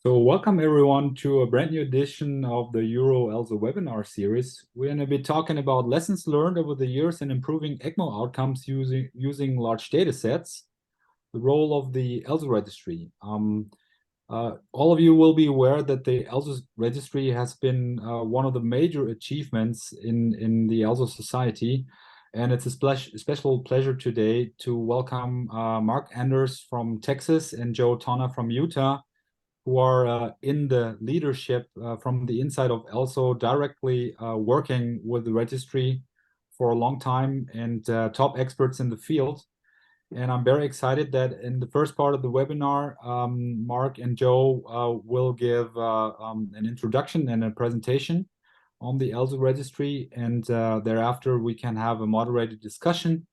So welcome everyone to a brand new edition of the EuroELSO webinar series. We're going to be talking about lessons learned over the years in improving ECMO outcomes using large data sets, the role of the ELSO registry. All of you will be aware that the ELSO registry has been one of the major achievements in the ELSO society. And it's a special pleasure today to welcome Marc from Texas and Tonna from Utah, who are in the leadership from the inside of ELSO, directly working with the registry for a long time and top experts in the field. And I'm very excited that in the first part of the webinar, Marc and Joe will give an introduction and a presentation on the ELSO registry, and thereafter we can have a moderated discussion.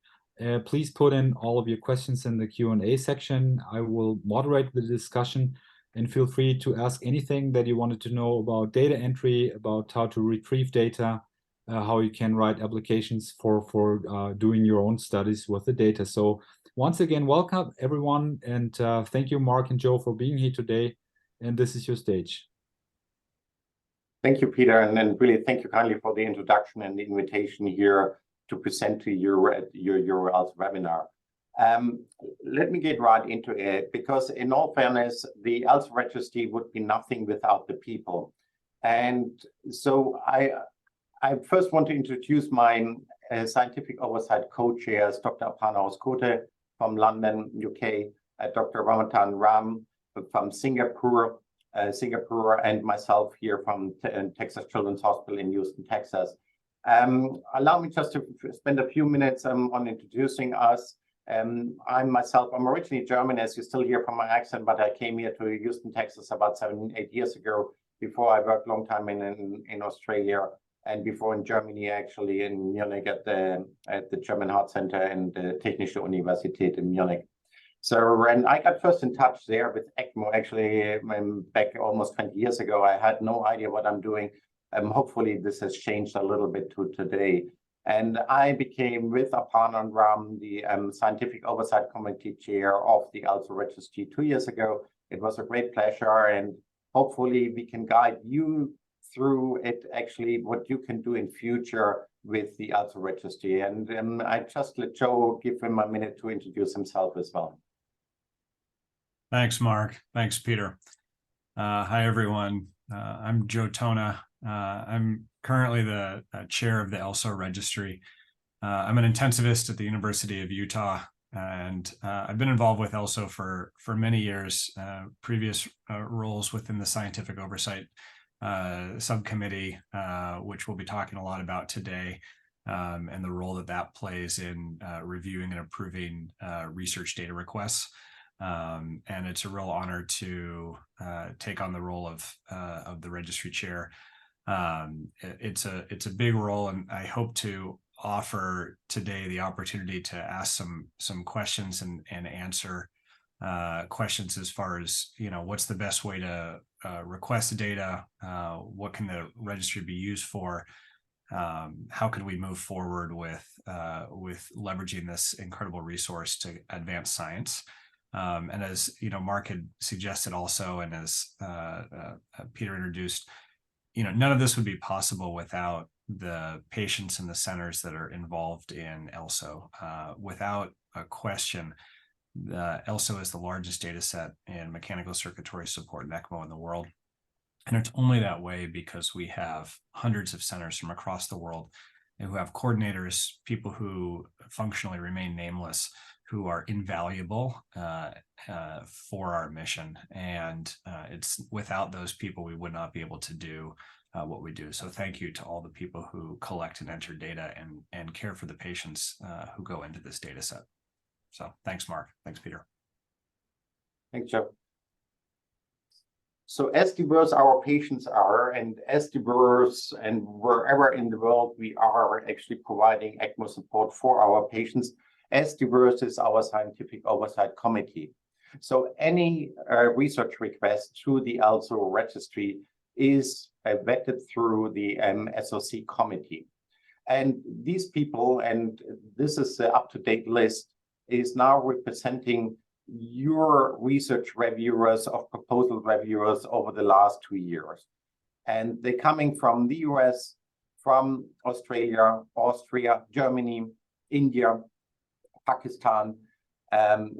Please put in all of your questions in the Q&A section. I will moderate the discussion, and feel free to ask anything that you wanted to know about data entry, about how to retrieve data, how you can write applications for doing your own studies with the data. So once again, welcome everyone, and thank you, Marc and Joe, for being here today. And this is your stage. Thank you, Peter, and then really thank you kindly for the introduction and the invitation here to present to you your EuroELSO webinar. Let me get right into it, because in all fairness, the ELSO registry would be nothing without the people. And so I first want to introduce my scientific oversight co-chairs, Dr. Aparna Hoskote from London, UK, Dr. Ramatan Ram from Singapore, and myself here from Texas Children's Hospital in Houston, Texas. Allow me just to spend a few minutes on introducing us. I'm originally German, as you still hear from my accent, but I came here to Houston, Texas about 7-8 years ago. Before, I worked a long time in Australia, and before in Germany, actually in Munich at the German Heart Center and the Technische Universität in Munich. So when I got first in touch there with ECMO, actually back almost 20 years ago, I had no idea what I'm doing. Hopefully this has changed a little bit to today. And I became, with Aparna and Ram, the Scientific Oversight Committee Chair of the ELSO Registry 2 years ago. It was a great pleasure, and hopefully we can guide you through it, actually, what you can do in future with the ELSO Registry. And I just let Joe give him a minute to introduce himself as well. Thanks, Marc. Thanks, Peter. Hi, everyone. I'm Joe Tonna. I'm currently the chair of the ELSO registry. I'm an intensivist at the University of Utah, and I've been involved with ELSO for many years, previous roles within the scientific oversight subcommittee, which we'll be talking a lot about today, and the role that plays in reviewing and approving research data requests. And it's a real honor to take on the role of the registry chair. It's a big role, and I hope to offer today the opportunity to ask some questions and answer questions as far as, what's the best way to request the data, what can the registry be used for, how can we move forward with leveraging this incredible resource to advance science. And as Marc had suggested also, and as Peter introduced, none of this would be possible without the patients and the centers that are involved in ELSO. Without a question, ELSO is the largest data set in mechanical circulatory support in ECMO in the world. And it's only that way because we have hundreds of centers from across the world and who have coordinators, people who functionally remain nameless, who are invaluable for our mission. And it's without those people, we would not be able to do what we do. So thank you to all the people who collect and enter data and care for the patients who go into this data set. So thanks, Marc. Thanks, Peter. Thanks, Joe. So as diverse our patients are, and as diverse and wherever in the world we are actually providing ECMO support for our patients, as diverse is our scientific oversight committee. So any research request through the ELSO registry is vetted through the SOC committee. And these people, and this is the up-to-date list, is now representing your research reviewers, of proposal reviewers over the last 2 years. And they're coming from the US, from Australia, Austria, Germany, India, Pakistan,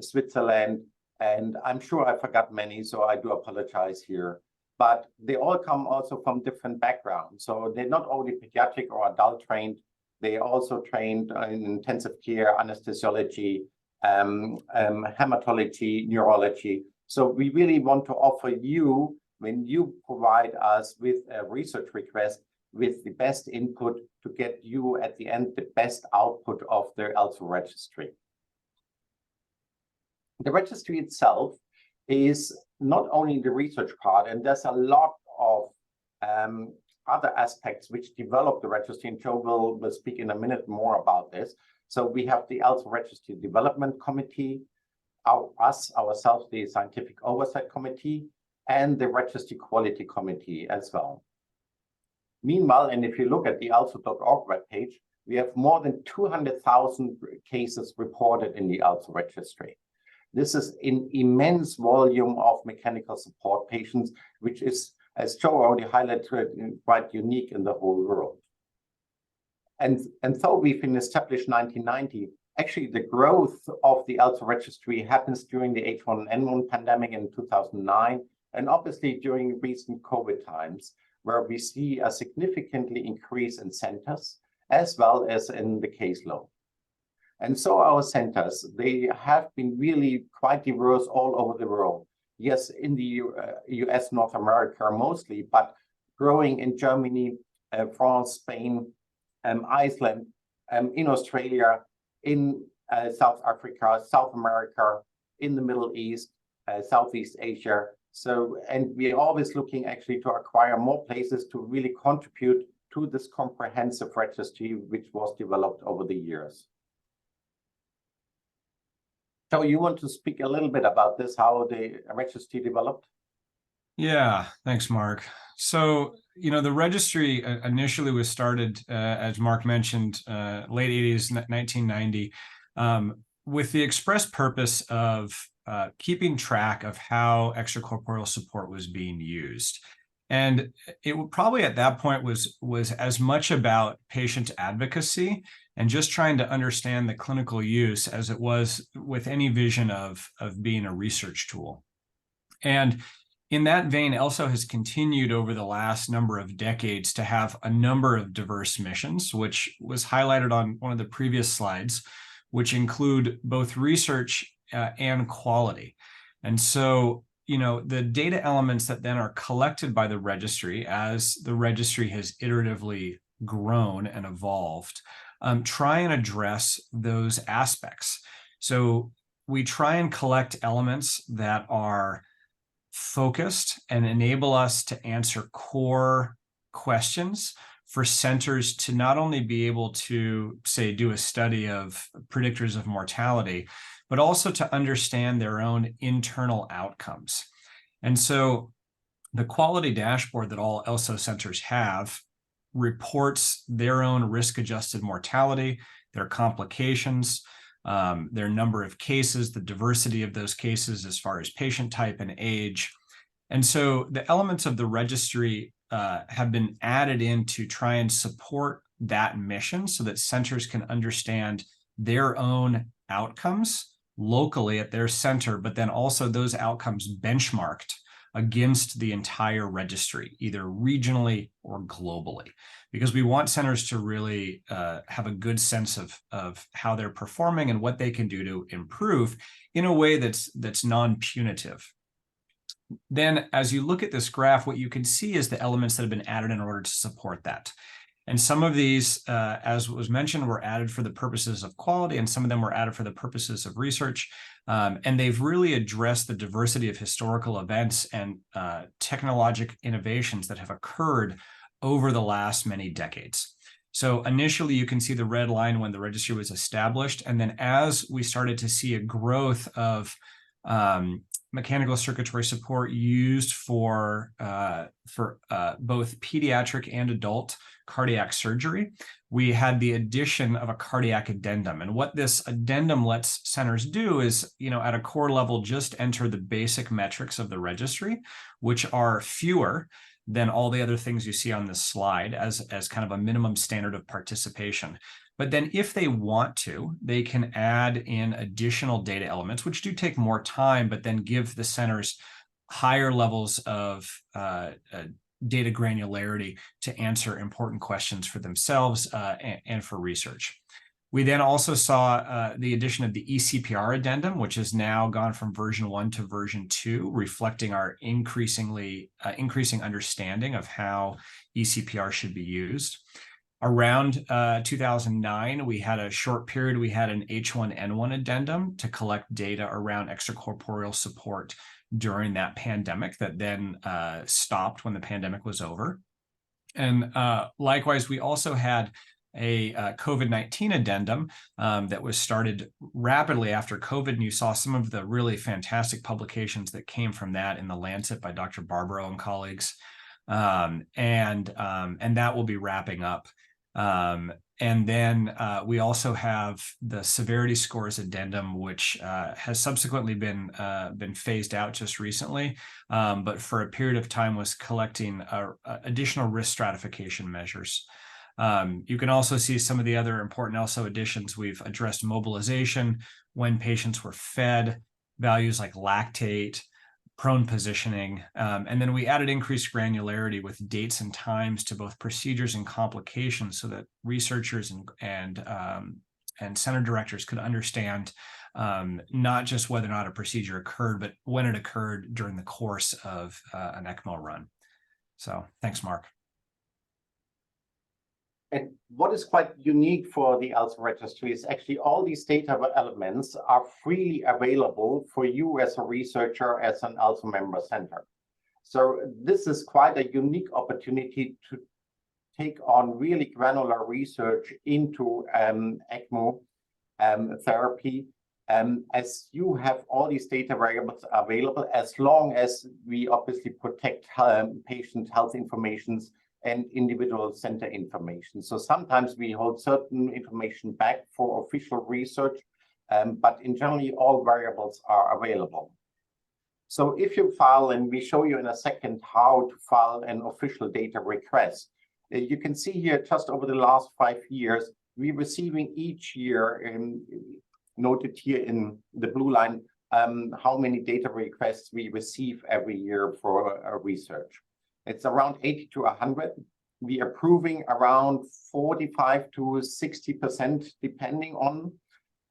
Switzerland, and I'm sure I forgot many, so I do apologize here. But they all come also from different backgrounds. So they're not only pediatric or adult trained, they also trained in intensive care, anesthesiology, hematology, neurology. So we really want to offer you, when you provide us with a research request, with the best input to get you at the end the best output of the ELSO registry. The registry itself is not only the research part, and there's a lot of other aspects which develop the registry, and Joe will speak in a minute more about this. So we have the ELSO Registry Development Committee, ourselves, the Scientific Oversight Committee, and the Registry Quality Committee as well. Meanwhile, and if you look at the ELSO.org webpage, we have more than 200,000 cases reported in the ELSO registry. This is an immense volume of mechanical support patients, which is, as Joe already highlighted, quite unique in the whole world. And so we've been established 1990. Actually, the growth of the ELSO registry happens during the H1N1 pandemic in 2009, and obviously during recent COVID times, where we see a significantly increase in centers, as well as in the caseload. And so our centers, they have been really quite diverse all over the world. Yes, in the US, North America mostly, but growing in Germany, France, Spain, Iceland, in Australia, in South Africa, South America, in the Middle East, Southeast Asia. So, and we're always looking actually to acquire more places to really contribute to this comprehensive registry, which was developed over the years. So you want to speak a little bit about this, how the registry developed? Yeah, thanks, Mark. So, the registry initially was started, as Mark mentioned, late 80s, 1990, with the express purpose of keeping track of how extracorporeal support was being used. And it probably at that point was as much about patient advocacy and just trying to understand the clinical use as it was with any vision of being a research tool. And in that vein, ELSO has continued over the last number of decades to have a number of diverse missions, which was highlighted on one of the previous slides, which include both research and quality. And so, the data elements that then are collected by the registry as the registry has iteratively grown and evolved, try and address those aspects. So we try and collect elements that are focused and enable us to answer core questions for centers to not only be able to, say, do a study of predictors of mortality, but also to understand their own internal outcomes. And so the quality dashboard that all ELSO centers have reports their own risk-adjusted mortality, their complications, their number of cases, the diversity of those cases as far as patient type and age. And so the elements of the registry have been added in to try and support that mission so that centers can understand their own outcomes locally at their center, but then also those outcomes benchmarked against the entire registry, either regionally or globally, because we want centers to really have a good sense of how they're performing and what they can do to improve in a way that's non-punitive. Then as you look at this graph, what you can see is the elements that have been added in order to support that. And some of these, as was mentioned, were added for the purposes of quality, and some of them were added for the purposes of research. And they've really addressed the diversity of historical events and technologic innovations that have occurred over the last many decades. So initially, you can see the red line when the registry was established. And then as we started to see a growth of mechanical circulatory support used for both pediatric and adult cardiac surgery. We had the addition of a cardiac addendum. And what this addendum lets centers do is, at a core level, just enter the basic metrics of the registry, which are fewer than all the other things you see on this slide as kind of a minimum standard of participation. But then if they want to, they can add in additional data elements, which do take more time, but then give the centers higher levels of data granularity to answer important questions for themselves and for research. We then also saw the addition of the eCPR addendum, which has now gone from version 1 to version 2, reflecting our increasing understanding of how eCPR should be used. Around 2009, we had a short period, we had an H1N1 addendum to collect data around extracorporeal support during that pandemic that then stopped when the pandemic was over. And likewise, we also had a COVID-19 addendum that was started rapidly after COVID, and you saw some of the really fantastic publications that came from that in The Lancet by Dr. Barbaro and colleagues, and that will be wrapping up. And then we also have the severity scores addendum, which has subsequently been phased out just recently, but for a period of time was collecting additional risk stratification measures. You can also see some of the other important ELSO additions. We've addressed mobilization, when patients were fed, values like lactate, prone positioning, and then we added increased granularity with dates and times to both procedures and complications so that researchers and center directors could understand not just whether or not a procedure occurred, but when it occurred during the course of an ECMO run. So thanks, Marc. And what is quite unique for the ELSO registry is actually all these data elements are freely available for you as a researcher, as an ELSO member center. So this is quite a unique opportunity to take on really granular research into ECMO therapy, as you have all these data variables available, as long as we obviously protect patient health informations and individual center information. So sometimes we hold certain information back for official research, but in generally all variables are available. So if you file, and we show you in a second how to file an official data request, you can see here just over the last 5 years, we're receiving each year, noted here in the blue line, how many data requests we receive every year for research. It's around 80 to 100. We are approving around 45 to 60%, depending on.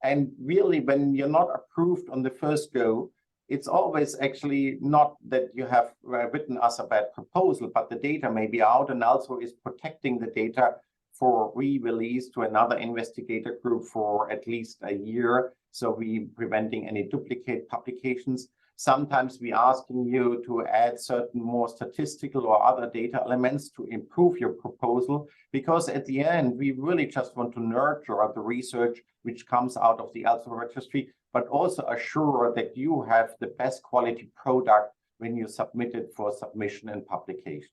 And really, when you're not approved on the first go, it's always actually not that you have written us a bad proposal, but the data may be out, and also is protecting the data for re-release to another investigator group for at least a year. So we preventing any duplicate publications. Sometimes we asking you to add certain more statistical or other data elements to improve your proposal, because at the end, we really just want to nurture the research which comes out of the ELSO registry, but also assure that you have the best quality product when you submit it for submission and publication.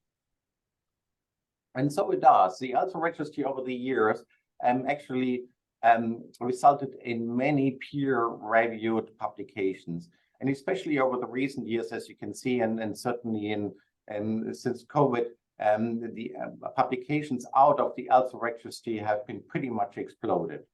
And so it does. The ELSO registry over the years actually resulted in many peer-reviewed publications. And especially over the recent years, as you can see, and certainly since COVID, the publications out of the ELSO registry have been pretty much exploded.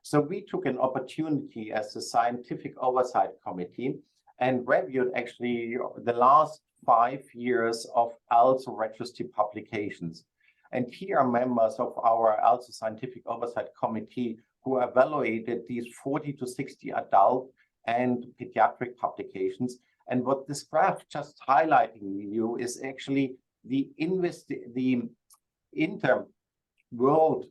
So we took an opportunity as a scientific oversight committee and reviewed actually the last 5 years of ELSO registry publications. And here are members of our ELSO scientific oversight committee who evaluated these 40 to 60 adult and pediatric publications. And what this graph just highlighting you is actually the inter-world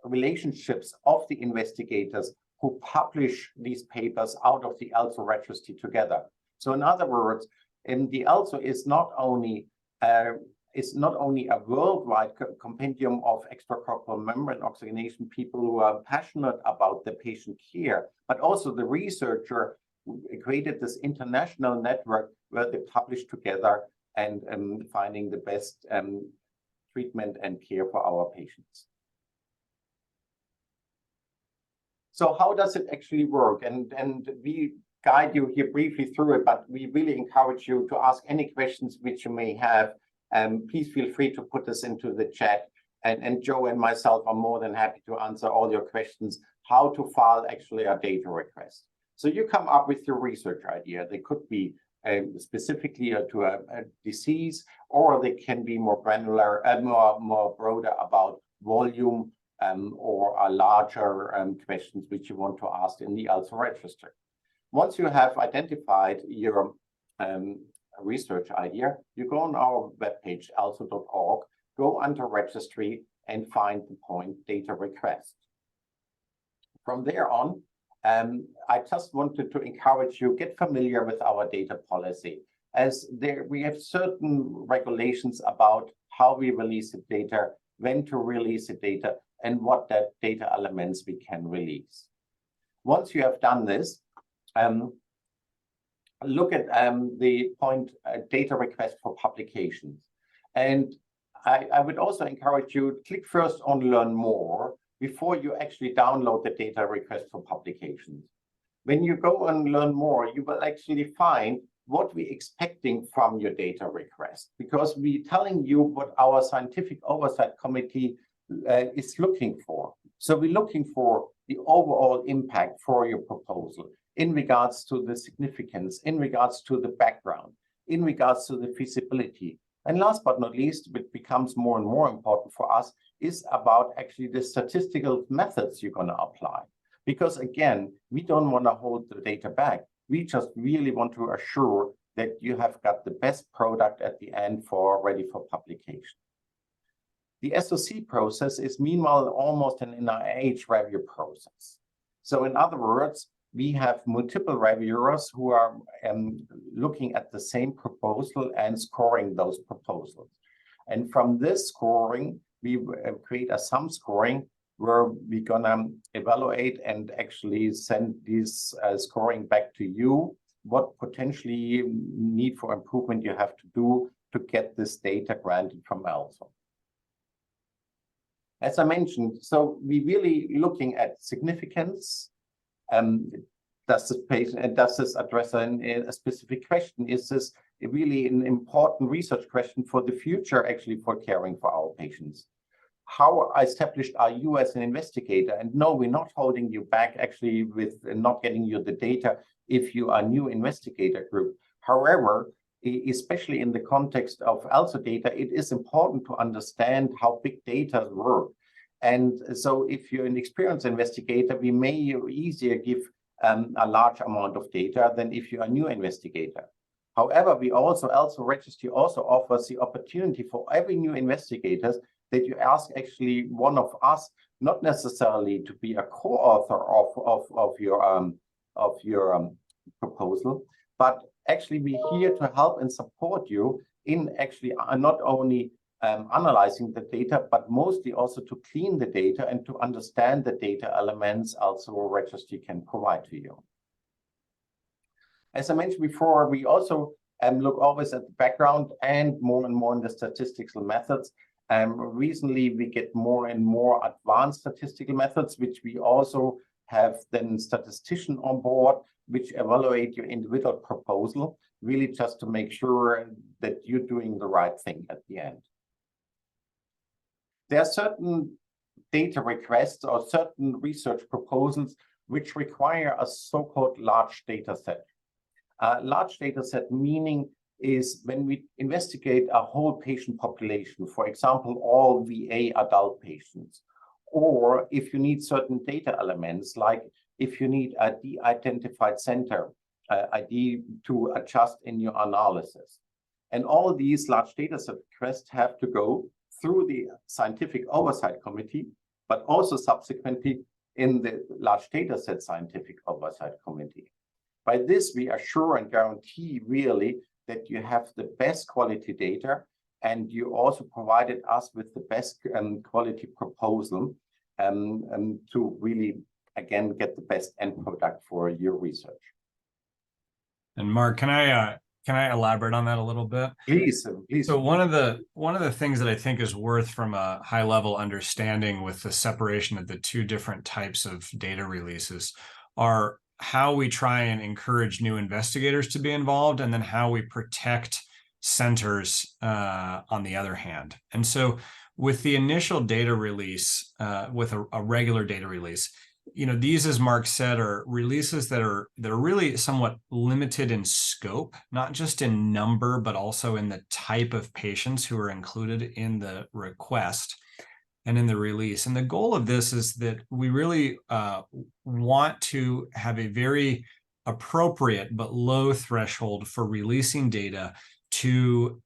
relationships of the investigators who publish these papers out of the ELSO registry together. So in other words, the ELSO is not only a worldwide compendium of extracorporeal membrane oxygenation people who are passionate about the patient care, but also the researcher created this international network where they publish together and finding the best treatment and care for our patients. So how does it actually work? And we guide you here briefly through it, but we really encourage you to ask any questions which you may have. Please feel free to put this into the chat. And Joe and myself are more than happy to answer all your questions, how to file actually a data request. So you come up with your research idea. They could be specifically to a disease, or they can be more granular, more broader about volume or a larger questions which you want to ask in the ELSO registry. Once you have identified your research idea, you go on our webpage, elso.org, go under registry and find the point data request. From there on, I just wanted to encourage you, get familiar with our data policy, as we have certain regulations about how we release the data, when to release the data, and what that data elements we can release. Once you have done this, look at the point data request for publications. And I would also encourage you to click first on Learn More before you actually download the data request for publications. When you go and Learn More, you will actually find what we're expecting from your data request, because we're telling you what our scientific oversight committee is looking for. So we're looking for the overall impact for your proposal in regards to the significance, in regards to the background, in regards to the feasibility. And last but not least, which becomes more and more important for us, is about actually the statistical methods you're going to apply. Because again, we don't want to hold the data back. We just really want to assure that you have got the best product at the end ready for publication. The SOC process is meanwhile almost an NIH review process. So in other words, we have multiple reviewers who are looking at the same proposal and scoring those proposals. And from this scoring, we create a sum scoring where we're gonna evaluate and actually send this scoring back to you, what potentially need for improvement you have to do to get this data granted from ELSO. As I mentioned, so we're really looking at significance. Does this address a specific question? Is this really an important research question for the future, actually, for caring for our patients? How established are you as an investigator? And no, we're not holding you back, actually, with not getting you the data if you are a new investigator group. However, especially in the context of ELSO data, it is important to understand how big data work. And so if you're an experienced investigator, we may easier give a large amount of data than if you're a new investigator. However, ELSO Registry also offers the opportunity for every new investigators that you ask actually one of us, not necessarily to be a co-author of your proposal, but actually be here to help and support you in actually not only analyzing the data, but mostly also to clean the data and to understand the data elements ELSO Registry can provide to you. As I mentioned before, we also look always at the background and more in the statistical methods. Recently, we get more and more advanced statistical methods, which we also have then statistician on board, which evaluate your individual proposal, really just to make sure that you're doing the right thing at the end. There are certain data requests or certain research proposals which require a so-called large data set. Large data set meaning is when we investigate a whole patient population, for example, all VA adult patients, or if you need certain data elements, like if you need a de-identified center ID to adjust in your analysis. And all these large data set requests have to go through the Scientific Oversight Committee, but also subsequently in the Large Data Set Scientific Oversight Committee. By this, we assure and guarantee really that you have the best quality data, and you also provided us with the best quality proposal to really, again, get the best end product for your research. And Mark, can I elaborate on that a little bit? Please. So one of the things that I think is worth from a high level understanding with the separation of the two different types of data releases are how we try and encourage new investigators to be involved, and then how we protect centers on the other hand. And so with the initial data release, with a regular data release, these, as Mark said, are releases that are really somewhat limited in scope, not just in number, but also in the type of patients who are included in the request and in the release. And the goal of this is that we really want to have a very appropriate but low threshold for releasing data to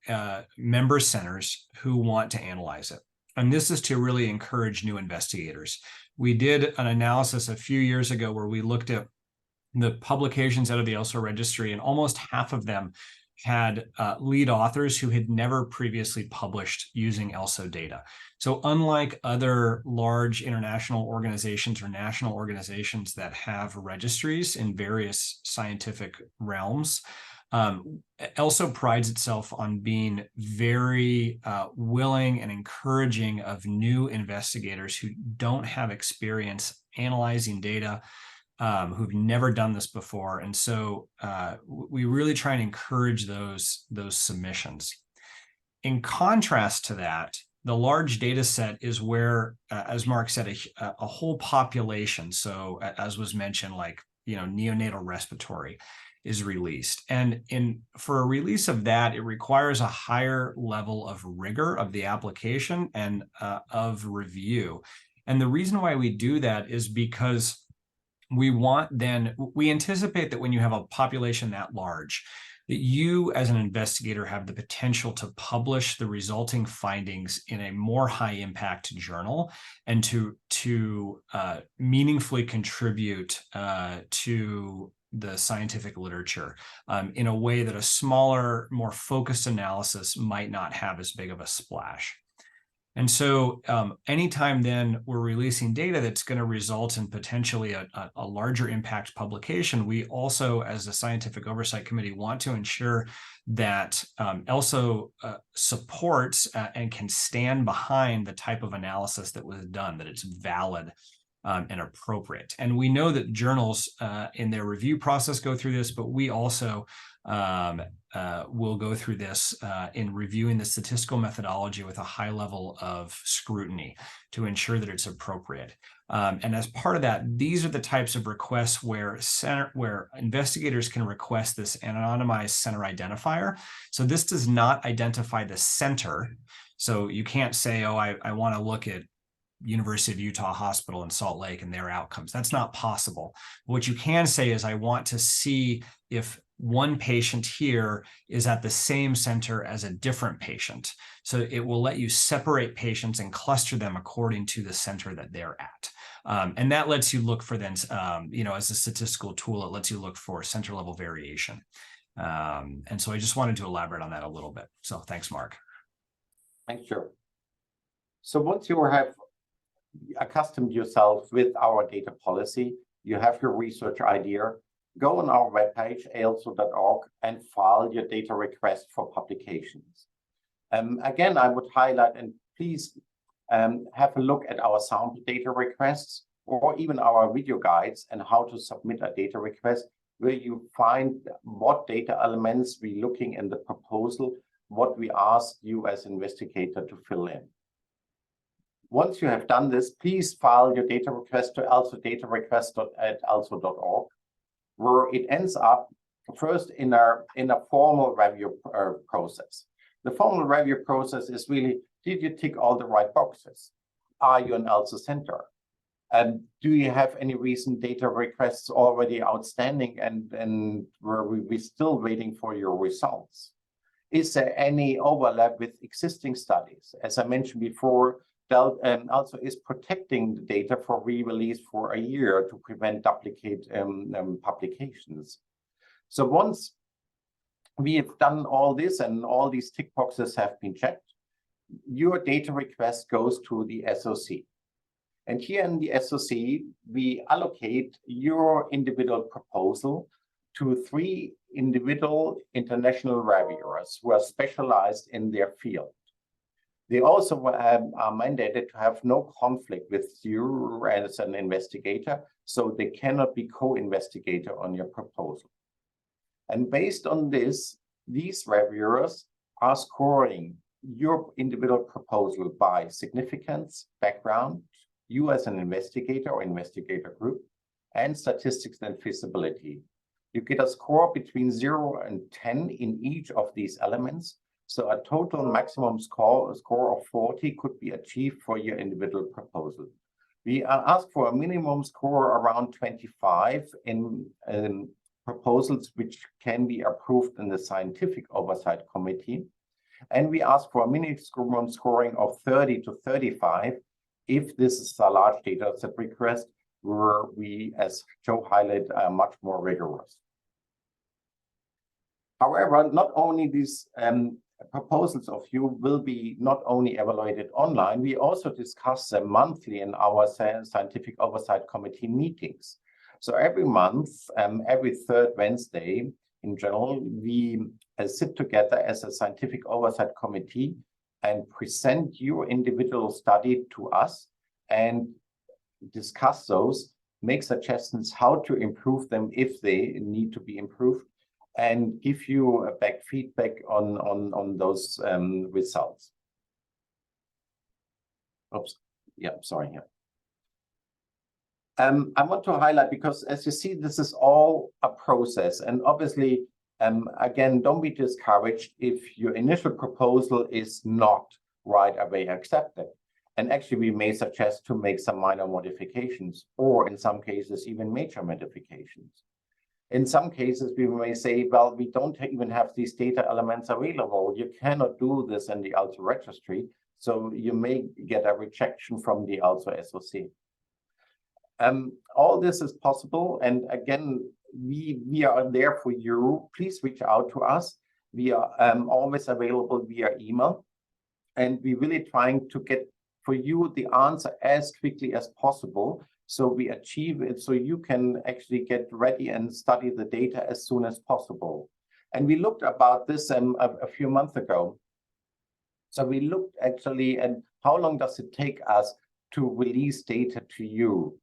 member centers who want to analyze it. And this is to really encourage new investigators. We did an analysis a few years ago where we looked at the publications out of the ELSO registry, and almost half of them had lead authors who had never previously published using ELSO data. So unlike other large international organizations or national organizations that have registries in various scientific realms, ELSO prides itself on being very willing and encouraging of new investigators who don't have experience analyzing data, who've never done this before. And so we really try and encourage those submissions. In contrast to that, the large data set is where, as Mark said, a whole population, so as was mentioned, like neonatal respiratory, is released. And for a release of that, it requires a higher level of rigor of the application and of review. And the reason why we do that is because we anticipate that when you have a population that large, that you as an investigator have the potential to publish the resulting findings in a more high impact journal, and to meaningfully contribute to the scientific literature in a way that a smaller, more focused analysis might not have as big of a splash. And so anytime then we're releasing data that's going to result in potentially a larger impact publication, we also, as a scientific oversight committee, want to ensure that ELSO supports and can stand behind the type of analysis that was done, that it's valid and appropriate. And we know that journals in their review process go through this, but we also will go through this in reviewing the statistical methodology with a high level of scrutiny to ensure that it's appropriate. And as part of that, these are the types of requests where investigators can request this anonymized center identifier. So this does not identify the center. So you can't say, oh, I want to look at University of Utah Hospital in Salt Lake and their outcomes. That's not possible. What you can say is, I want to see if one patient here is at the same center as a different patient. So it will let you separate patients and cluster them according to the center that they're at. And that lets you look for then, as a statistical tool, it lets you look for center level variation. And so I just wanted to elaborate on that a little bit. So thanks, Mark. Thanks, Joe. So once you have accustomed yourself with our data policy, you have your research idea, go on our webpage, ELSO.org, and file your data request for publications. Again, I would highlight, and please have a look at our sample data requests, or even our video guides and how to submit a data request, where you find what data elements we're looking in the proposal, what we ask you as investigator to fill in. Once you have done this, please file your data request to elsodatarequest@elso.org, where it ends up first in a formal review process. The formal review process is really, did you tick all the right boxes? Are you an ELSO center? Do you have any recent data requests already outstanding and where we're still waiting for your results? Is there any overlap with existing studies? As I mentioned before, ELSO is protecting the data for re-release for a year to prevent duplicate publications. So once we have done all this and all these tick boxes have been checked, your data request goes to the SOC. And here in the SOC, we allocate your individual proposal to 3 individual international reviewers who are specialized in their field. They also are mandated to have no conflict with you as an investigator, so they cannot be co-investigator on your proposal. And based on this, these reviewers are scoring your individual proposal by significance, background, you as an investigator or investigator group, and statistics and feasibility. You get a score between 0 and 10 in each of these elements. So a total maximum score of 40 could be achieved for your individual proposal. We ask for a minimum score around 25 in proposals which can be approved in the Scientific Oversight Committee. And we ask for a minimum scoring of 30 to 35 if this is a large data set request, where we, as Joe highlighted, are much more rigorous. However, not only these proposals of you will be not only evaluated online, we also discuss them monthly in our Scientific Oversight Committee meetings. So every month, every third Wednesday, in general, we sit together as a Scientific Oversight Committee and present your individual study to us and discuss those, make suggestions how to improve them if they need to be improved, and give you a back feedback on those results. Oops, yeah, sorry here. I want to highlight, because as you see, this is all a process, and obviously, again, don't be discouraged if your initial proposal is not right away accepted. And actually, we may suggest to make some minor modifications, or in some cases, even major modifications. In some cases, we may say, well, we don't even have these data elements available. You cannot do this in the ELSO registry. So you may get a rejection from the ELSO SOC. All this is possible. And again, we are there for you. Please reach out to us. We are always available via email. And we're really trying to get for you the answer as quickly as possible, so we achieve it so you can actually get ready and study the data as soon as possible. And we looked about this a few months ago. So we looked actually at how long does it take us to release data to you.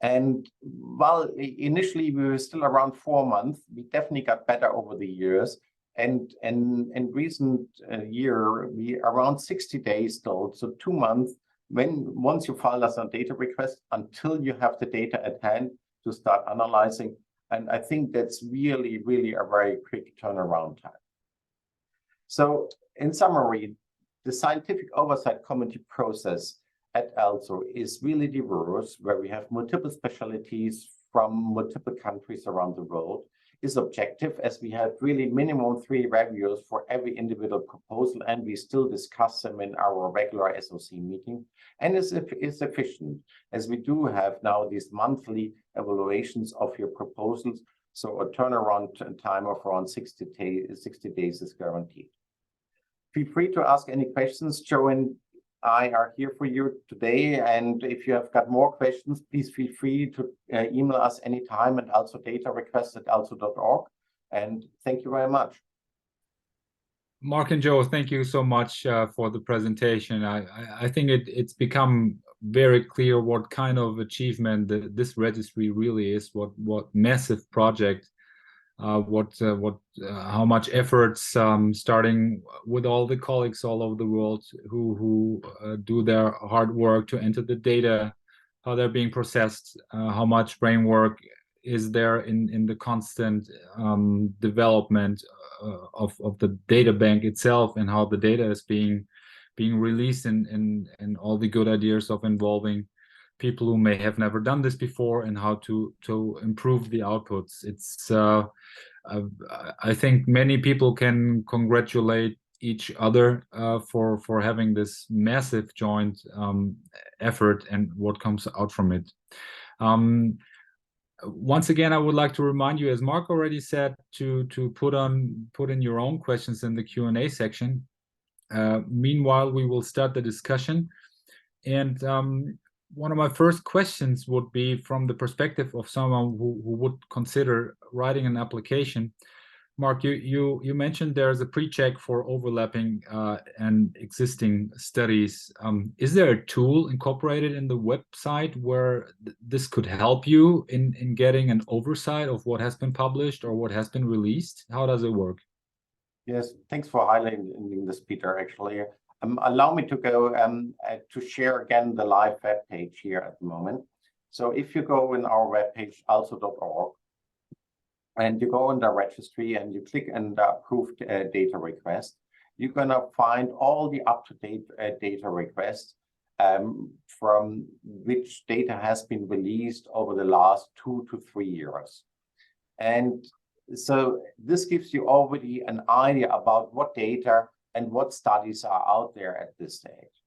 And while initially we were still around 4 months, we definitely got better over the years. And in recent year, we around 60 days still, so 2 months, once you file us a data request until you have the data at hand to start analyzing. And I think that's really, really a very quick turnaround time. So in summary, the Scientific Oversight Committee process at ELSO is really diverse, where we have multiple specialties from multiple countries around the world. Is objective, as we have really minimum 3 reviewers for every individual proposal, and we still discuss them in our regular SOC meeting. And is efficient, as we do have now these monthly evaluations of your proposals, so a turnaround time of around 60 days is guaranteed. Feel free to ask any questions. Joe and I are here for you today, and if you have got more questions, please feel free to email us anytime at elsodatarequest@elso.org. And thank you very much. Marc and Joe, thank you so much for the presentation. I think it's become very clear what kind of achievement this registry really is, what massive project, how much efforts, starting with all the colleagues all over the world who do their hard work to enter the data, how they're being processed, how much brain work is there in the constant development of the data bank itself, and how the data is being released, and all the good ideas of involving people who may have never done this before, and how to improve the outputs. It's I think many people can congratulate each other for having this massive joint effort and what comes out from it. Once again, I would like to remind you, as Marc already said, to put in your own questions in the Q&A section. Meanwhile, we will start the discussion. And one of my first questions would be from the perspective of someone who would consider writing an application. Marc, you mentioned there's a pre-check for overlapping and existing studies. Is there a tool incorporated in the website where this could help you in getting an oversight of what has been published or what has been released? How does it work? Yes, thanks for highlighting this, Peter. Actually, allow me to go to share again the live web page here at the moment. So if you go in our webpage, ELSO.org, and you go in the registry and you click on the approved data request, you're going to find all the up-to-date data requests from which data has been released over the last 2 to 3 years. And so this gives you already an idea about what data and what studies are out there at this stage.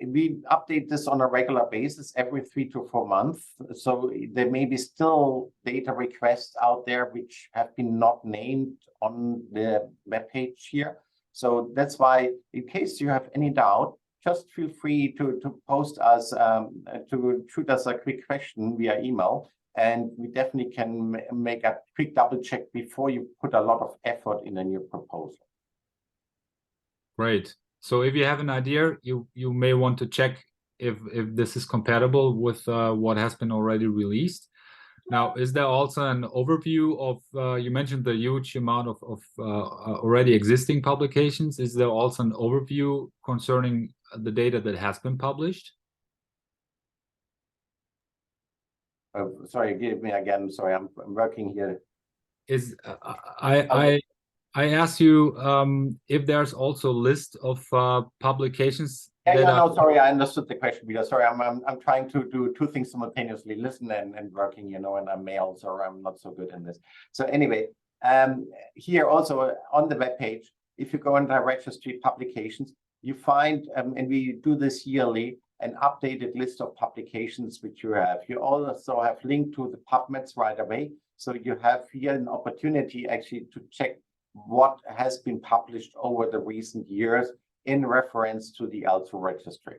We update this on a regular basis every 3 to 4 months. So there may be still data requests out there which have been not named on the webpage here. So that's why, in case you have any doubt, just feel free to post us, to shoot us a quick question via email. And we definitely can make a quick double check before you put a lot of effort in a new proposal. Great. So if you have an idea, you may want to check if this is compatible with what has been already released. Now, is there also an overview of, you mentioned the huge amount of already existing publications. Is there also an overview concerning the data that has been published? Sorry, give me again. Sorry, I'm working here. I asked you if there's also a list of publications. No, sorry, I understood the question, because sorry, I'm trying to do 2 things simultaneously, listen and working, and I'm male, so I'm not so good in this. So anyway, here also on the webpage, if you go into the registry publications, you find, and we do this yearly, an updated list of publications which you have. You also have linked to the PubMeds right away. So you have here an opportunity actually to check what has been published over the recent years in reference to the ELSO registry.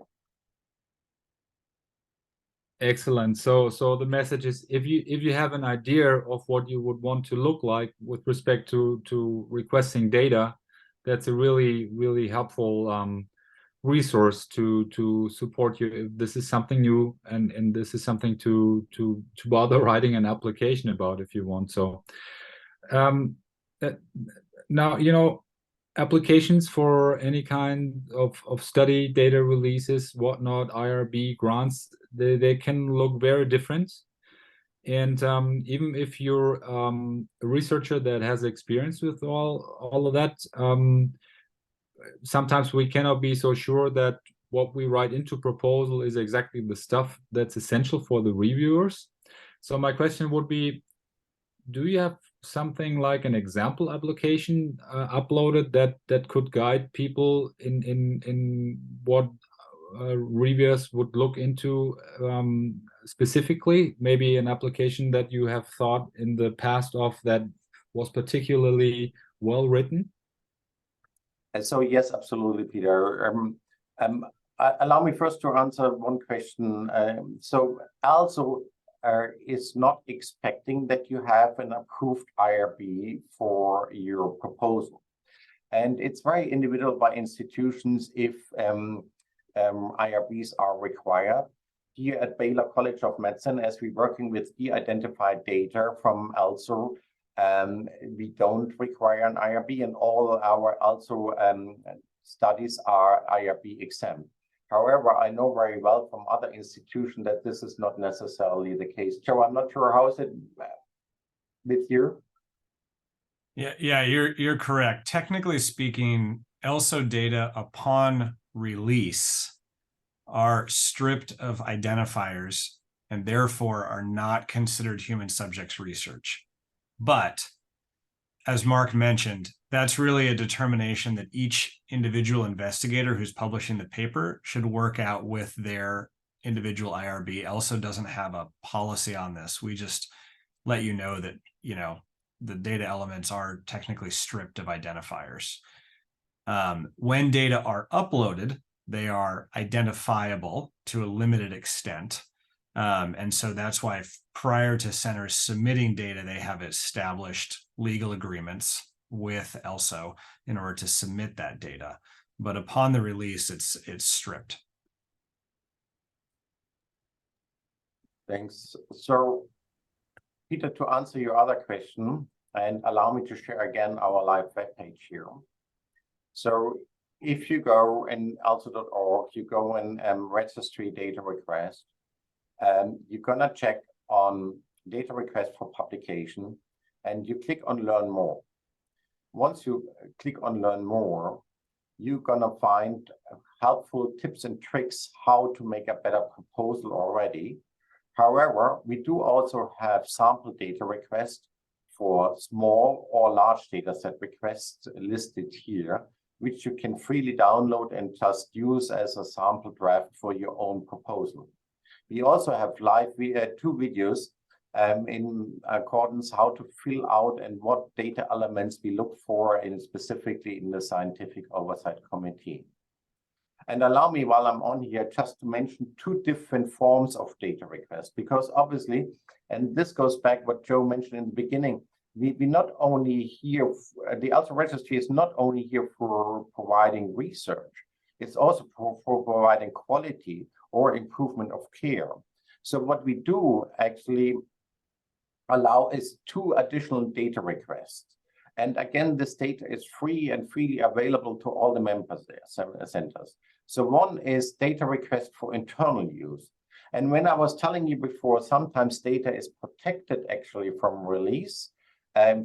Excellent. So the message is, if you have an idea of what you would want to look like with respect to requesting data, that's a really helpful resource to support you if this is something new and this is something to bother writing an application about if you want. So now, applications for any kind of study, data releases, whatnot, IRB grants, they can look very different. And even if you're a researcher that has experience with all of that, sometimes we cannot be so sure that what we write into proposal is exactly the stuff that's essential for the reviewers. So my question would be, do you have something like an example application uploaded that could guide people in what reviewers would look into specifically? Maybe an application that you have thought in the past of that was particularly well written? And so, yes, absolutely, Peter. Allow me first to answer one question. So ELSO is not expecting that you have an approved IRB for your proposal. And it's very individual by institutions if IRBs are required. Here at Baylor College of Medicine, as we're working with de-identified data from ELSO, we don't require an IRB, and all our ELSO studies are IRB exempt. However, I know very well from other institutions that this is not necessarily the case. Joe, I'm not sure, how is it with you? Yeah, you're correct. Technically speaking, ELSO data upon release are stripped of identifiers and therefore are not considered human subjects research. But as Marc mentioned, that's really a determination that each individual investigator who's publishing the paper should work out with their individual IRB. ELSO doesn't have a policy on this. We just let you know that, the data elements are technically stripped of identifiers. When data are uploaded, they are identifiable to a limited extent. And so that's why prior to centers submitting data, they have established legal agreements with ELSO in order to submit that data. But upon the release, it's stripped. Thanks. So, Peter, to answer your other question, and allow me to share again our live webpage here. So if you go in ELSO.org, you go in registry data request, you're gonna check on data request for publication, and you click on learn more. Once you click on learn more, you're gonna find helpful tips and tricks how to make a better proposal already. However, we do also have sample data requests for small or large data set requests listed here, which you can freely download and just use as a sample draft for your own proposal. We also have live 2 videos in accordance how to fill out and what data elements we look for specifically in the Scientific Oversight Committee. And allow me, while I'm on here, just to mention 2 different forms of data request, because obviously, and this goes back what Joe mentioned in the beginning, we not only here, the ELSO registry is not only here for providing research, it's also for providing quality or improvement of care. So what we do actually allow is 2 additional data requests. And again, this data is free and freely available to all the members there, centers. So one is data request for internal use. And when I was telling you before, sometimes data is protected actually from release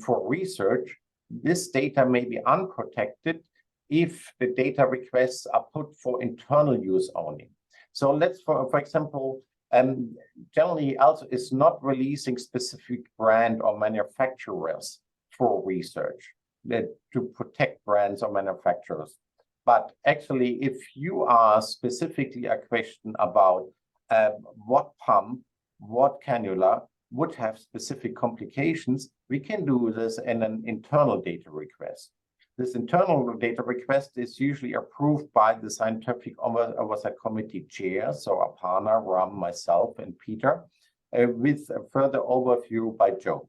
for research. This data may be unprotected if the data requests are put for internal use only. So let's, for example, generally ELSO is not releasing specific brand or manufacturers for research to protect brands or manufacturers. But actually, if you ask specifically a question about what pump, what cannula would have specific complications, we can do this in an internal data request. This internal data request is usually approved by the Scientific Oversight Committee chair, so Aparna, Ram, myself, and Peter, with a further overview by Joe.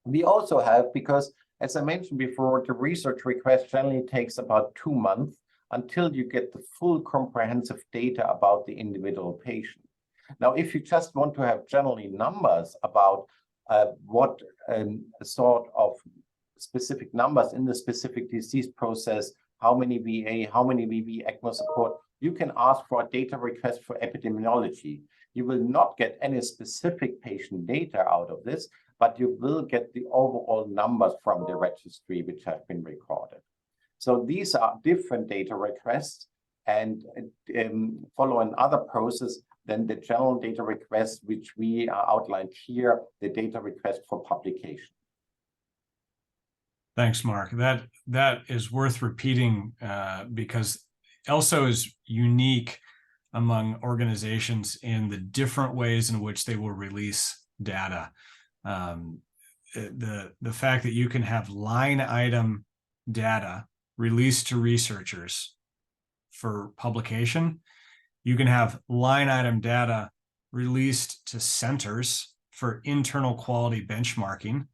We also have, because as I mentioned before, the research request generally takes about 2 months until you get the full comprehensive data about the individual patient. Now, if you just want to have generally numbers about what sort of specific numbers in the specific disease process, how many VA, how many VV ECMO support, you can ask for a data request for epidemiology. You will not get any specific patient data out of this, but you will get the overall numbers from the registry which have been recorded. So these are different data requests and follow another process than the general data request, which we outlined here, the data request for publication. Thanks, Mark. That is worth repeating because ELSO is unique among organizations in the different ways in which they will release data. The fact that you can have line item data released to researchers for publication, you can have line item data released to centers for internal quality benchmarking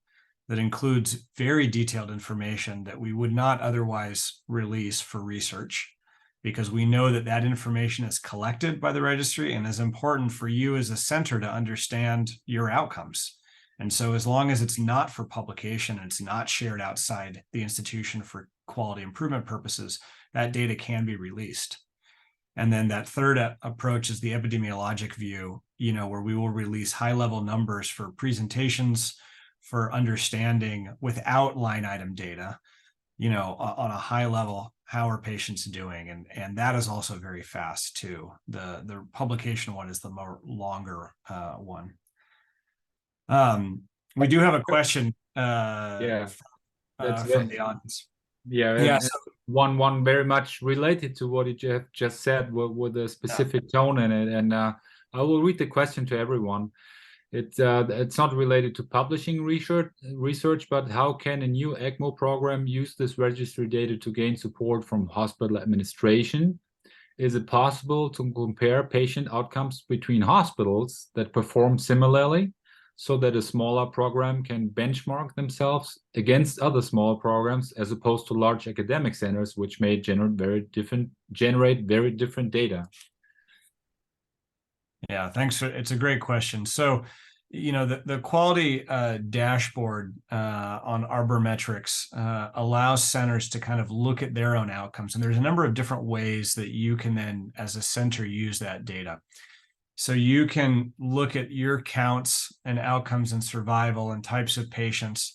that includes very detailed information that we would not otherwise release for research, because we know that that information is collected by the registry and is important for you as a center to understand your outcomes. And so as long as it's not for publication, it's not shared outside the institution for quality improvement purposes, that data can be released. And then that third approach is the epidemiologic view, where we will release high-level numbers for presentations, for understanding without line item data, on a high level, how are patients doing? And that is also very fast too. The publication one is the more longer one. We do have a question from the audience. Yeah. So one very much related to what you have just said with a specific tone in it. And I will read the question to everyone. It's not related to publishing research, but how can a new ECMO program use this registry data to gain support from hospital administration is it possible to compare patient outcomes between hospitals that perform similarly so that a smaller program can benchmark themselves against other small programs as opposed to large academic centers, which may generate very different data? Yeah, thanks. It's a great question. So, the quality dashboard on Arbor-Metrics allows centers to kind of look at their own outcomes. And there's a number of different ways that you can then, as a center, use that data. So you can look at your counts and outcomes and survival and types of patients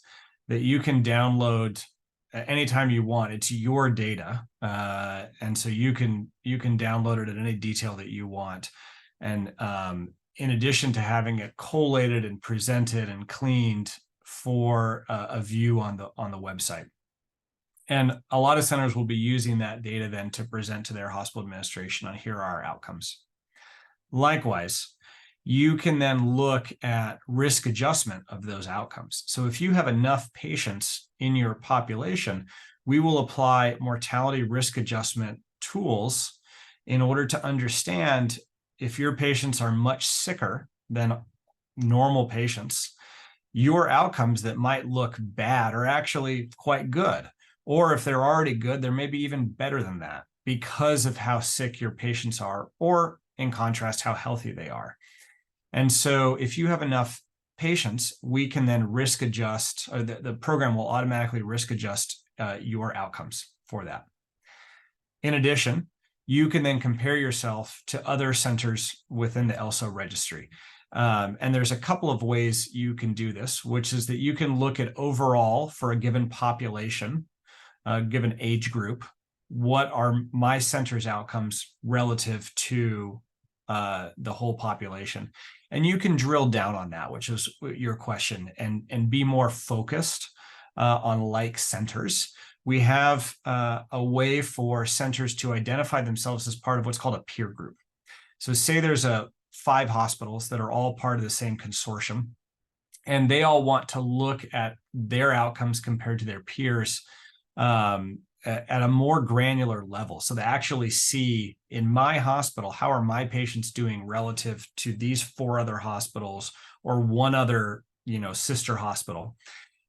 that you can download anytime you want. It's your data. And so you can download it at any detail that you want. And in addition to having it collated and presented and cleaned for a view on the website. And a lot of centers will be using that data then to present to their hospital administration on here are our outcomes. Likewise, you can then look at risk adjustment of those outcomes. So if you have enough patients in your population, we will apply mortality risk adjustment tools in order to understand if your patients are much sicker than normal patients, your outcomes that might look bad are actually quite good. Or if they're already good, they're maybe even better than that because of how sick your patients are, or in contrast, how healthy they are. And so if you have enough patients, we can then risk adjust, or the program will automatically risk adjust your outcomes for that. In addition, you can then compare yourself to other centers within the ELSO registry. And there's a couple of ways you can do this, which is that you can look at overall for a given population, a given age group, what are my center's outcomes relative to the whole population. And you can drill down on that, which is your question, and be more focused on like centers. We have a way for centers to identify themselves as part of what's called a peer group. So say there's 5 hospitals that are all part of the same consortium, and they all want to look at their outcomes compared to their peers at a more granular level. So they actually see in my hospital, how are my patients doing relative to these 4 other hospitals or one other, sister hospital.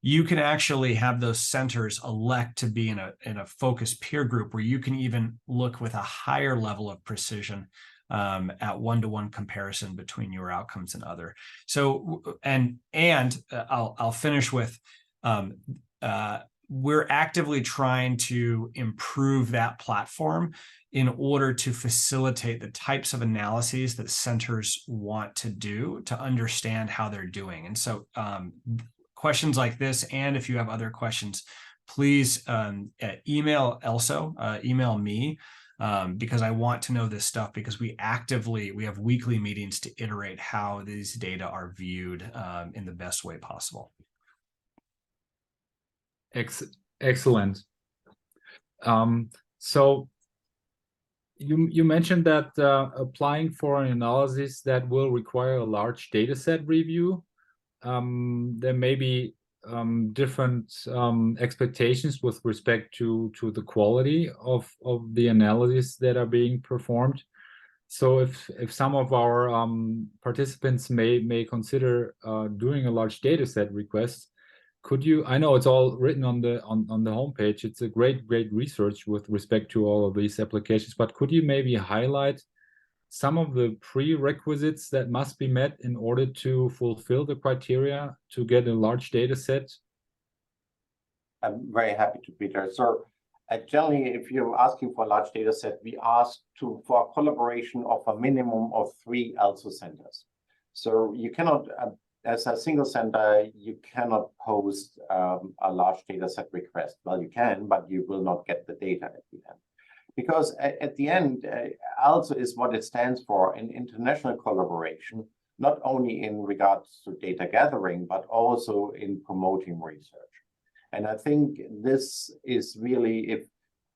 You can actually have those centers elect to be in a focused peer group where you can even look with a higher level of precision at one-to-one comparison between your outcomes and other. So, and I'll finish with, we're actively trying to improve that platform in order to facilitate the types of analyses that centers want to do to understand how they're doing. And so questions like this, and if you have other questions, please email ELSO, email me, because I want to know this stuff, because we have weekly meetings to iterate how these data are viewed in the best way possible. Excellent. So you mentioned that applying for an analysis that will require a large data set review, there may be different expectations with respect to the quality of the analyses that are being performed. So if some of our participants may consider doing a large data set request, could you, I know it's all written on the homepage, it's a great research with respect to all of these applications, but could you maybe highlight some of the prerequisites that must be met in order to fulfill the criteria to get a large data set? I'm very happy to, Peter. So generally, if you're asking for a large data set, we ask for a collaboration of a minimum of 3 ELSO centers. So you cannot, as a single center, you cannot post a large data set request. Well, you can, but you will not get the data at the end. Because at the end, ELSO is what it stands for in international collaboration, not only in regards to data gathering, but also in promoting research. And I think this is really,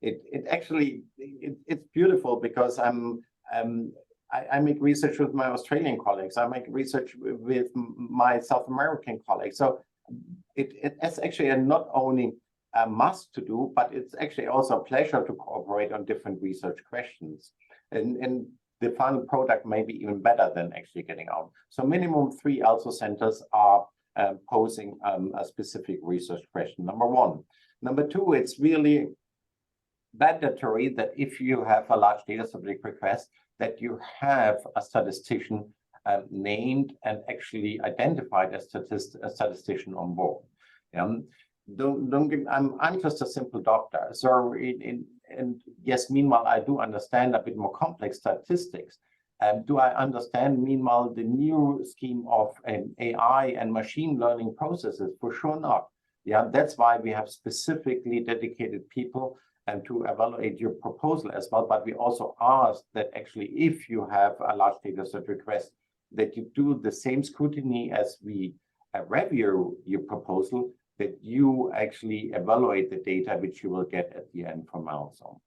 it's beautiful, because I make research with my Australian colleagues. I make research with my South American colleagues. So it's actually not only a must to do, but it's actually also a pleasure to cooperate on different research questions. and the final product may be even better than actually getting out. So minimum 3 ELSO centers are posing a specific research question, number 1. Number 2, it's really mandatory that if you have a large data subject request, that you have a statistician named and actually identified as a statistician on board. I'm just a simple doctor. So and yes, meanwhile, I do understand a bit more complex statistics. Do I understand, meanwhile, the new scheme of AI and machine learning processes? For sure not. Yeah, that's why we have specifically dedicated people to evaluate your proposal as well. But we also ask that actually, if you have a large data set request, that you do the same scrutiny as we review your proposal, that you actually evaluate the data which you will get at the end from ELSO.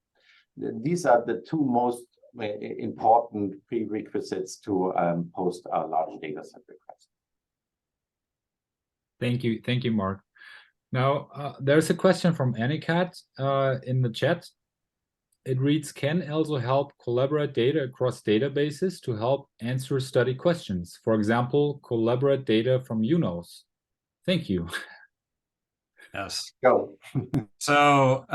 These are the 2 most important prerequisites to post a large data set request. Thank you, Marc. Now, there's a question from Anikat in the chat. It reads, can ELSO help collaborate data across databases to help answer study questions? For example, collaborate data from UNOS. Thank you. Yes. Go. So,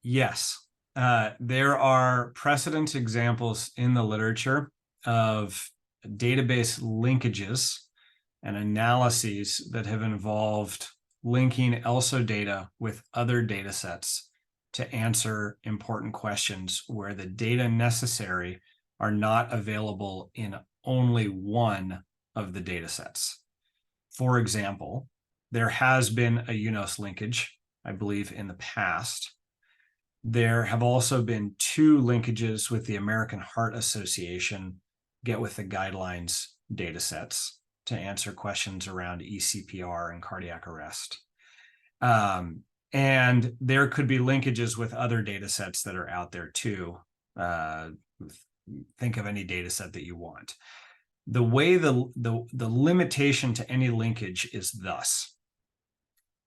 yes, there are precedent examples in the literature of database linkages and analyses that have involved linking ELSO data with other data sets to answer important questions where the data necessary are not available in only one of the data sets. For example, there has been a UNOS linkage, I believe, in the past. There have also been 2 linkages with the American Heart Association Get With the Guidelines data sets to answer questions around eCPR and cardiac arrest. And there could be linkages with other data sets that are out there too. Think of any data set that you want. The way the limitation to any linkage is thus.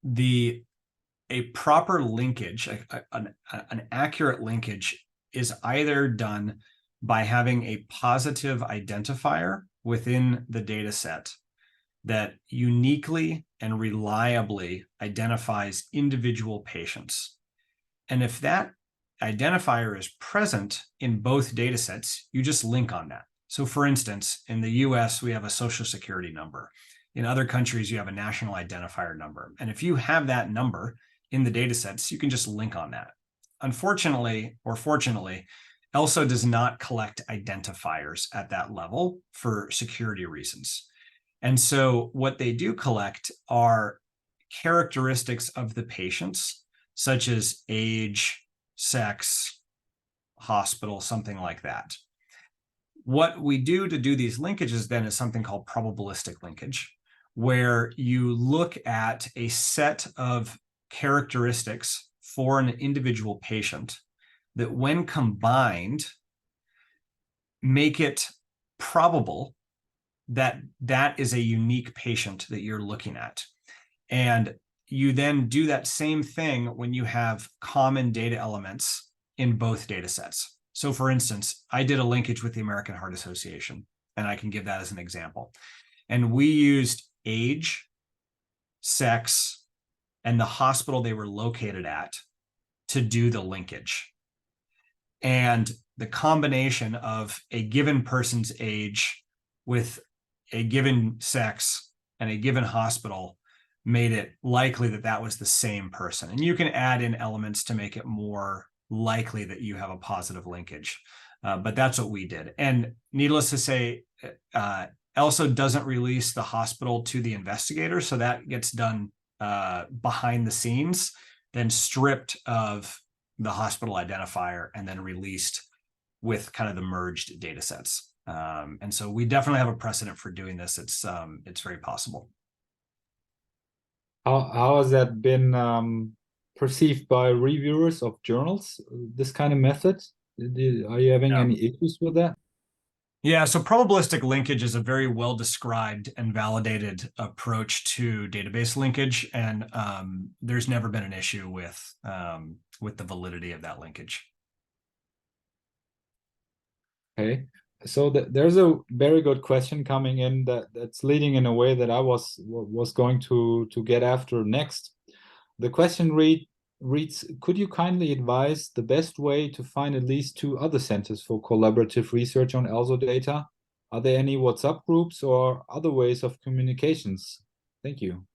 A proper linkage, an accurate linkage, is either done by having a positive identifier within the data set that uniquely and reliably identifies individual patients. And if that identifier is present in both data sets, you just link on that. So for instance, in the US, we have a social security number. In other countries, you have a national identifier number. And if you have that number in the data sets, you can just link on that. Unfortunately, or fortunately, ELSO does not collect identifiers at that level for security reasons. And so what they do collect are characteristics of the patients, such as age, sex, hospital, something like that. What we do to do these linkages then is something called probabilistic linkage, where you look at a set of characteristics for an individual patient that when combined make it probable that that is a unique patient that you're looking at. And you then do that same thing when you have common data elements in both data sets. So for instance, I did a linkage with the American Heart Association, and I can give that as an example. And we used age, sex, and the hospital they were located at to do the linkage. And the combination of a given person's age with a given sex and a given hospital made it likely that that was the same person. And you can add in elements to make it more likely that you have a positive linkage. But that's what we did. And needless to say, ELSO doesn't release the hospital to the investigator. So that gets done behind the scenes, then stripped of the hospital identifier and then released with kind of the merged data sets. And so we definitely have a precedent for doing this. It's very possible. How has that been perceived by reviewers of journals, this kind of method? Are you having any issues with that? Yeah, so probabilistic linkage is a very well described and validated approach to database linkage, and there's never been an issue with the validity of that linkage. Okay, so there's a very good question coming in that's leading in a way that I was going to get after next. The question reads, could you kindly advise the best way to find at least 2 other centers for collaborative research on ELSO data? Are there any WhatsApp groups or other ways of communications? Thank you.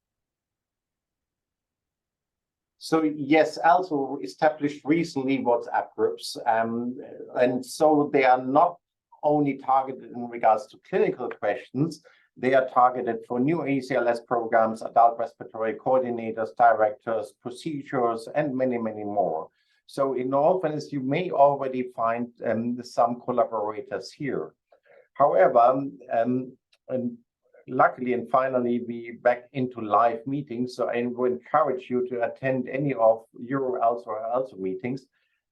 So yes, ELSO established recently WhatsApp groups, and so they are not only targeted in regards to clinical questions, they are targeted for new ECLS programs, adult respiratory coordinators, directors, procedures, and many, many more. So in all fairness, you may already find some collaborators here. However, and luckily and finally we back into live meetings, so I would encourage you to attend any of EuroELSO or ELSO meetings.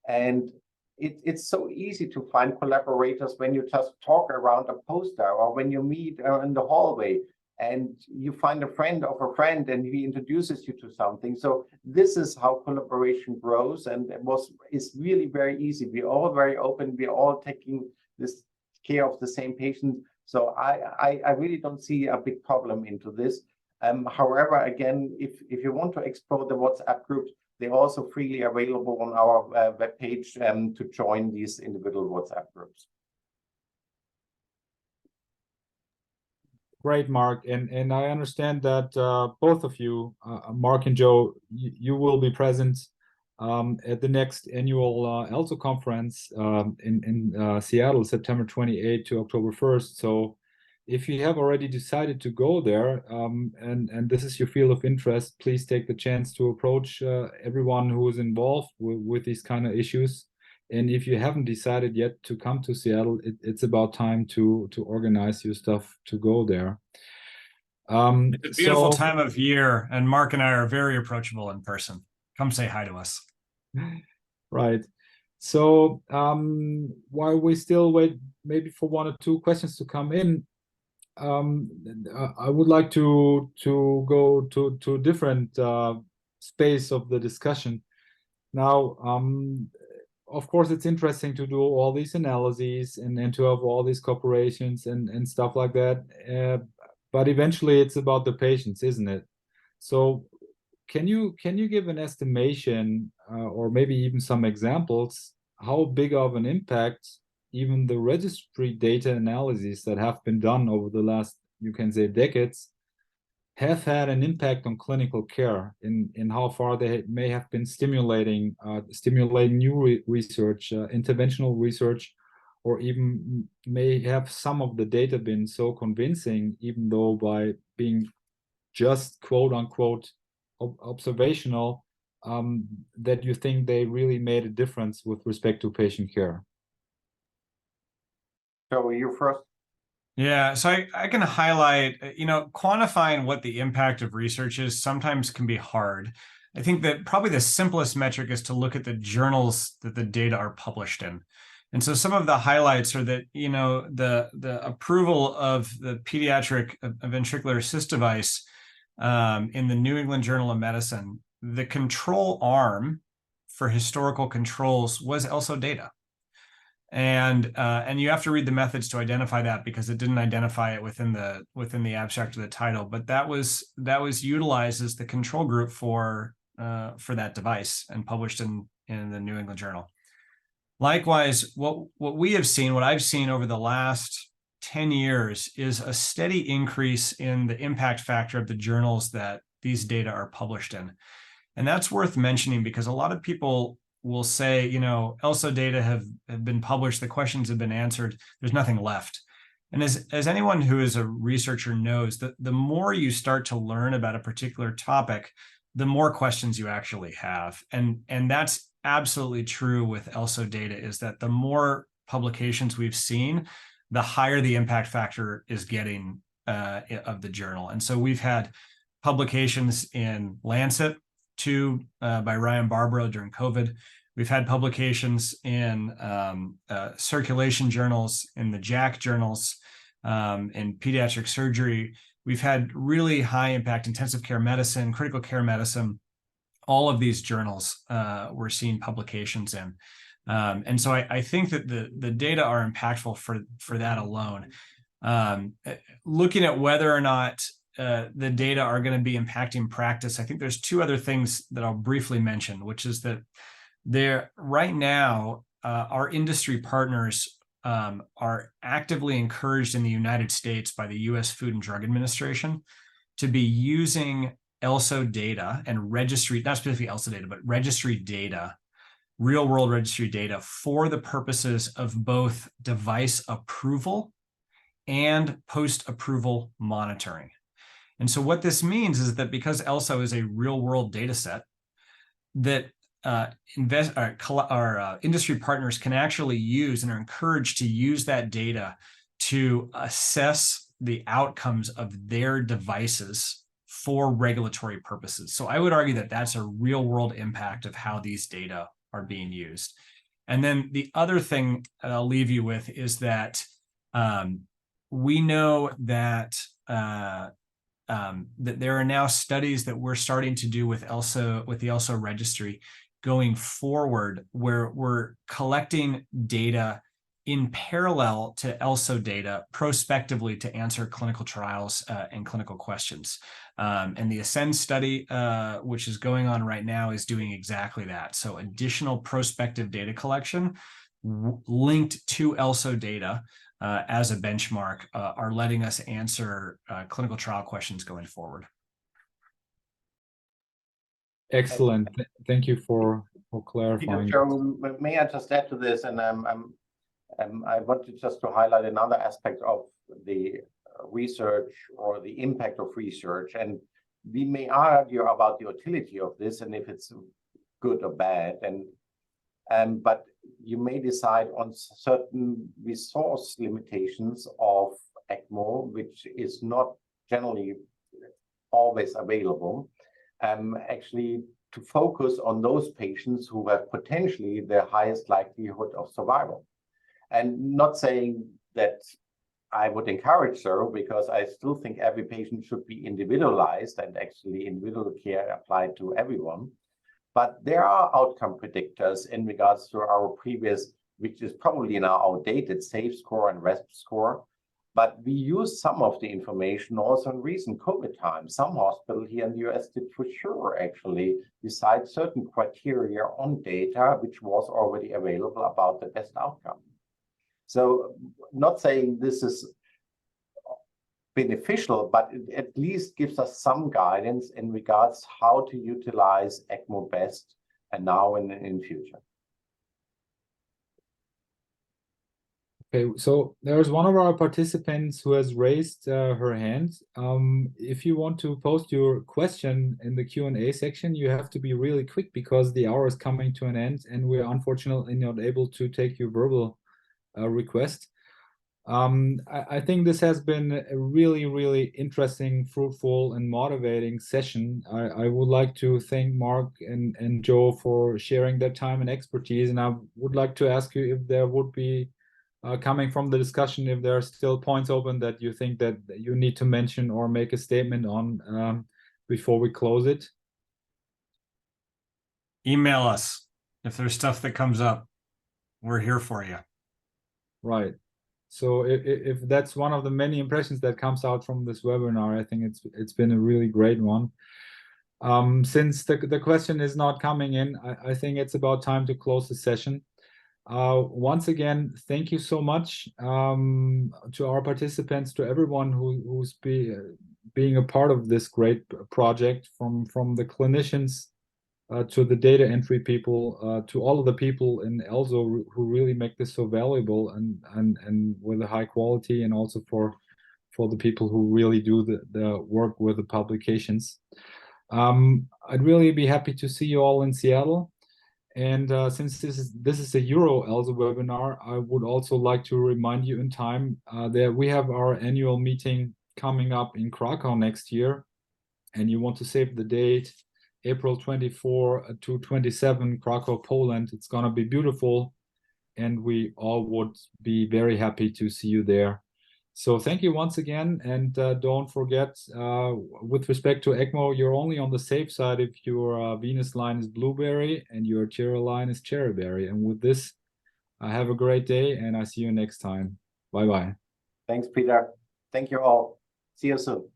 And it's so easy to find collaborators when you just talk around a poster, or when you meet in the hallway and you find a friend of a friend and he introduces you to something. So this is how collaboration grows, and it's really very easy. We're all very open, we're all taking this care of the same patient. So I really don't see a big problem into this. However, again, if you want to explore the WhatsApp groups, they're also freely available on our webpage to join these individual WhatsApp groups. Great, Mark. And I understand that both of you, Mark and Joe, you will be present at the next annual ELSO conference in Seattle, September 28 to October 1st. So if you have already decided to go there and this is your field of interest, please take the chance to approach everyone who is involved with these kind of issues. And if you haven't decided yet to come to Seattle, it's about time to organize your stuff to go there. It's a beautiful time of year, and Mark and I are very approachable in person. Come say hi to us. Right. So while we still wait maybe for 1 or 2 questions to come in, I would like to go to a different space of the discussion. Now, of course, it's interesting to do all these analyses and to have all these corporations and stuff like that. But eventually it's about the patients, isn't it? So can you give an estimation or maybe even some examples how big of an impact even the registry data analyses that have been done over the last, you can say, decades have had an impact on clinical care in how far they may have been stimulating new research, interventional research, or even may have some of the data been so convincing, even though by being just quote unquote observational, that you think they really made a difference with respect to patient care. So you first. Yeah, so I can highlight, quantifying what the impact of research is sometimes can be hard. I think that probably the simplest metric is to look at the journals that the data are published in. And so some of the highlights are that, the approval of the pediatric ventricular assist device in the New England Journal of Medicine, the control arm for historical controls was ELSO data. And you have to read the methods to identify that, because it didn't identify it within the abstract of the title, but that was utilized as the control group for that device and published in the New England Journal. Likewise, what I've seen over the last 10 years is a steady increase in the impact factor of the journals that these data are published in. And that's worth mentioning, because a lot of people will say, ELSO data have been published, the questions have been answered, there's nothing left. And as anyone who is a researcher knows, that the more you start to learn about a particular topic, the more questions you actually have. And that's absolutely true with ELSO data, is that the more publications we've seen, the higher the impact factor is getting of the journal. And so we've had publications in Lancet, 2 by Ryan Barbaro during COVID. We've had publications in circulation journals, in the JACC journals, in pediatric surgery. We've had really high impact intensive care medicine, critical care medicine. All of these journals we're seeing publications in. And so I think that the data are impactful for that alone. Looking at whether or not the data are going to be impacting practice, I think there's two other things that I'll briefly mention, which is that right now, our industry partners are actively encouraged in the United States by the U.S. Food and Drug Administration to be using ELSO data and registry, not specifically ELSO data, but registry data, real world registry data, for the purposes of both device approval and post-approval monitoring. And so what this means is that because ELSO is a real world data set, that industry partners can actually use and are encouraged to use that data to assess the outcomes of their devices for regulatory purposes. So I would argue that that's a real world impact of how these data are being used. And then the other thing that I'll leave you with is that we know that that there are now studies that we're starting to do with the ELSO registry going forward, where we're collecting data in parallel to ELSO data prospectively to answer clinical trials and clinical questions. And the ASCEND study, which is going on right now, is doing exactly that. So additional prospective data collection linked to ELSO data as a benchmark are letting us answer clinical trial questions going forward. Excellent. Thank you for clarifying. Joe, may I just add to this? And I wanted just to highlight another aspect of the research or the impact of research. And we may argue about the utility of this and if it's good or bad. But you may decide on certain resource limitations of ECMO, which is not generally always available. Actually, to focus on those patients who have potentially the highest likelihood of survival. And not saying that I would encourage so, because I still think every patient should be individualized and actually individual care applied to everyone. But there are outcome predictors in regards to our previous, which is probably now outdated, SAFE score and RESP score. But we use some of the information also in recent COVID times. Some hospitals here in the US did for sure actually decide certain criteria on data, which was already available about the best outcome. So not saying this is beneficial, but it at least gives us some guidance in regards how to utilize ECMO best and now and in future. Okay, so there's one of our participants who has raised her hand. If you want to post your question in the Q&A section, you have to be really quick because the hour is coming to an end and we're unfortunately not able to take your verbal request. I think this has been a really, really interesting, fruitful, and motivating session. I would like to thank Marc and Joe for sharing their time and expertise. And I would like to ask you if there would be, coming from the discussion, if there are still points open that you think that you need to mention or make a statement on before we close it. Email us if there's stuff that comes up. We're here for you. Right. So if that's one of the many impressions that comes out from this webinar, I think it's been a really great one. Since the question is not coming in, I think it's about time to close the session. Once again, thank you so much to our participants, to everyone who's being a part of this great project, from the clinicians to the data entry people, to all of the people in ELSO who really make this so valuable and with a high quality, and also for the people who really do the work with the publications. I'd really be happy to see you all in Seattle. And since this is a EuroELSO webinar, I would also like to remind you in time that we have our annual meeting coming up in Krakow next year, and you want to save the date, April 24 to 27, Krakow, Poland. It's gonna be beautiful, and we all would be very happy to see you there. So thank you once again, and don't forget, with respect to ECMO, you're only on the safe side if your venous line is blueberry and your arterial line is cherryberry. And with this, have a great day, and I see you next time. Bye-bye. Thanks, Peter. Thank you all. See you soon.